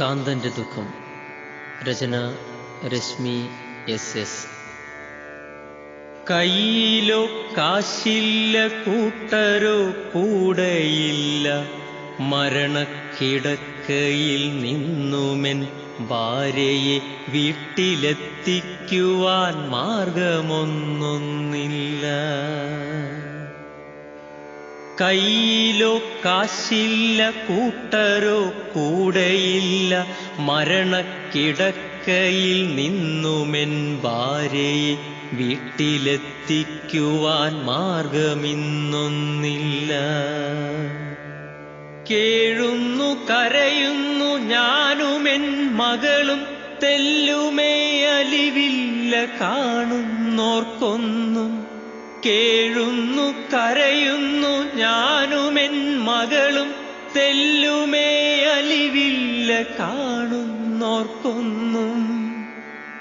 കാന്തന്റെ ദുഃഖം. രചന രശ്മി SS. കയ്യിലോ കാശില്ല, കൂട്ടരോ കൂടെയില്ല, മരണക്കിടക്കയിൽ നിന്നുമെൻ ഭാര്യയെ വീട്ടിലെത്തിക്കുവാൻ മാർഗമൊന്നൊന്നില്ല. കയ്യിലോ കാശില്ല, കൂട്ടരോ കൂടെയില്ല, മരണക്കിടക്കയിൽ നിന്നുമെൻ ഭാര്യയെ വീട്ടിലെത്തിക്കുവാൻ മാർഗമിന്നൊന്നില്ല. കേഴുന്നു കരയുന്നു ഞാനുമെൻ മകളും, തെല്ലുമേ അലിവില്ല കാണുന്നോർക്കൊന്നും. കേഴുന്നു കരയുന്നു ഞാനുമെൻ മകളും, തെല്ലുമേ അലിവില്ല കാണുന്നോർക്കൊന്നും.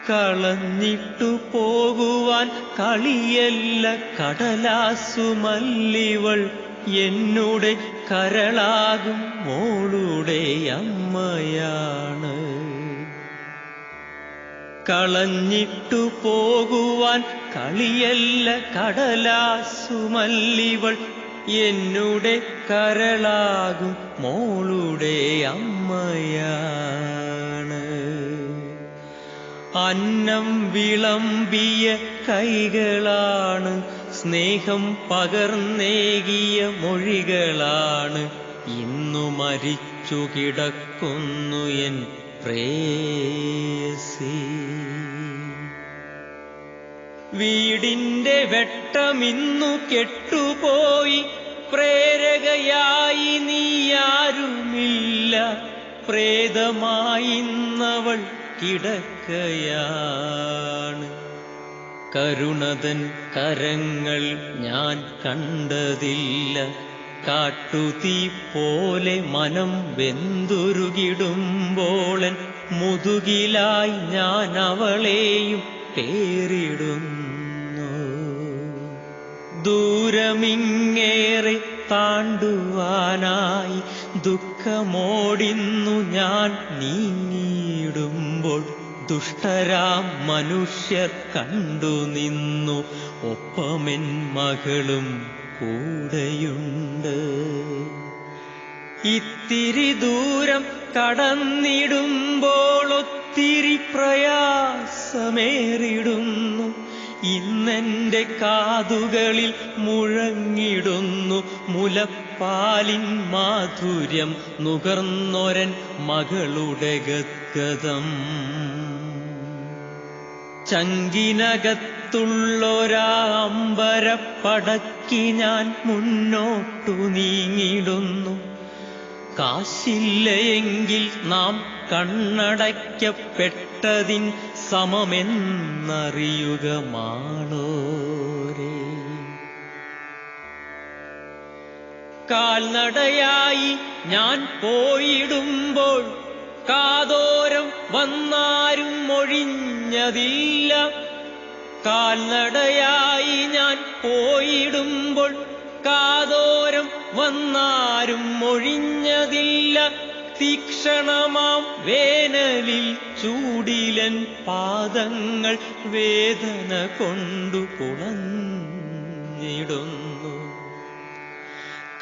കളഞ്ഞിട്ടു പോകുവാൻ കളിയല്ല കടലാസുമല്ലിവൾ, എന്നുടെ കരളാകും മോളുടെ അമ്മയാണ്. കളഞ്ഞിട്ടു പോകുവാൻ കളിയല്ല കടലാസുമല്ലിവൾ, എന്നുടെ കരളാകും മോളുടെ അമ്മയാണ്. അന്നം വിളമ്പിയ കൈകളാണ്, സ്നേഹം പകർന്നേകിയ മൊഴികളാണ്, ഇന്നു മരിച്ചു കിടക്കുന്നു എൻ പ്രേയസി. വീടിന്റെ വെട്ടമിന്നു കെട്ടുപോയി, പ്രേരകയായി നീയാരുമില്ല, പ്രേതമായിന്നവൾ കിടക്കയാണ്. കരുണതൻ കരങ്ങൾ ഞാൻ കണ്ടതില്ല, കാട്ടുതീ പോലെ മനം വെന്തുരുകിടുമ്പോളൻ മുതുകിലായി ഞാൻ അവളെയും പേരിടുന്നു. ദൂരമിങ്ങേറെ താണ്ടുവാനായി ദുഃഖമോടിന്നു ഞാൻ നീങ്ങിയിടുമ്പോൾ, ദുഷ്ടരാം മനുഷ്യർ കണ്ടു നിന്നു, ഒപ്പമെൻ മകളും കൂടെയുണ്ട്. ഇത്തിരി ദൂരം കടന്നിടുമ്പോൾ ഒത്തിരി പ്രയാസമേറിടുന്നു. ഇന്നെന്റെ കാതുകളിൽ മുഴങ്ങിടുന്നു മുലപ്പാലിൻ മാധുര്യം നുകർന്നൊരൻ മകളുടെ ഗദ്ഗതം. ചങ്കിനകത്തുള്ളൊരാമ്പരപ്പടക്കി ഞാൻ മുന്നോട്ടു നീങ്ങിടുന്നു. കാശില്ലയെങ്കിൽ നാം കണ്ണടയ്ക്കപ്പെട്ടതിൻ സമമെന്നറിയുക മാളോരേ. കാൽനടയായി ഞാൻ പോയിടുമ്പോൾ കാതോരം വന്നാരും ഒഴിഞ്ഞതില്ല. കാൽനടയായി ഞാൻ പോയിടുമ്പോൾ കാതോരം വന്നാരും ഒഴിഞ്ഞതില്ല. തീക്ഷണമാം വേനലിൽ ചൂടിലൻ പാദങ്ങൾ വേദന കൊണ്ടു പുളഞ്ഞിടുന്നു.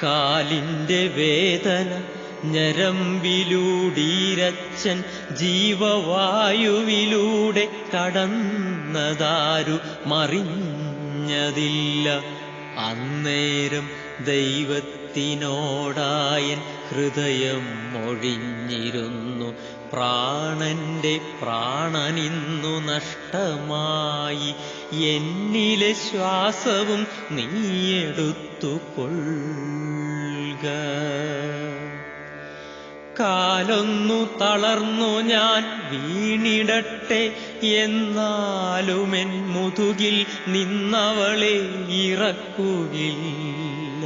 കാലിന്റെ വേദന ഞരമ്പിലൂടീരച്ചൻ ജീവവായുവിലൂടെ കടന്നതാരു മറിഞ്ഞതില്ല. അന്നേരം ദൈവത്തിനോടായൻ ഹൃദയം മൊഴിഞ്ഞിരുന്നു. പ്രാണന്റെ പ്രാണനിന്നു നഷ്ടമായി, എന്നിലെ ശ്വാസവും നീയെടുത്തുകൊള്ളുക. കാലൊന്നു തളർന്നു ഞാൻ വീണിടട്ടെ, എന്നാലുമെൻ മുതുകിൽ നിന്നവളെ ഇറക്കുകയില്ല.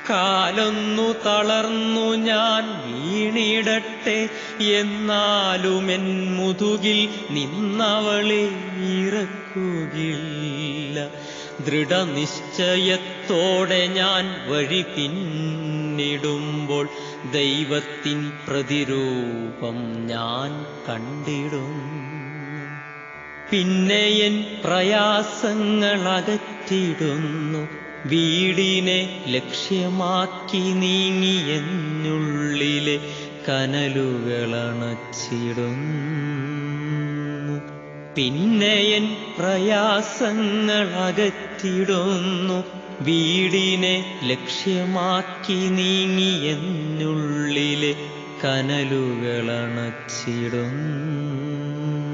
കാലൊന്നു തളർന്നു ഞാൻ വീണിടട്ടെ, എന്നാലുമെൻ മുതുകിൽ നിന്നവളെ ഇറക്കുകയില്ല. ദൃഢനിശ്ചയത്തോടെ ഞാൻ വഴി പിന്നിടുന്നു. പിന്നിടുമ്പോൾ ദൈവത്തിൻ പ്രതിരൂപം ഞാൻ കണ്ടിടുന്നു. പിന്നെ എൻ പ്രയാസങ്ങൾ അകറ്റിടുന്നു, വീടിനെ ലക്ഷ്യമാക്കി നീങ്ങി എന്നുള്ളിലെ കനലുകളണച്ചിടുന്നു. പിന്നെ എൻ പ്രയാസങ്ങൾ അകറ്റിടുന്നു, വീടിനെ ലക്ഷ്യമാക്കി നീങ്ങി എന്നുള്ളിലെ കനലുകളണച്ചിടുന്നു.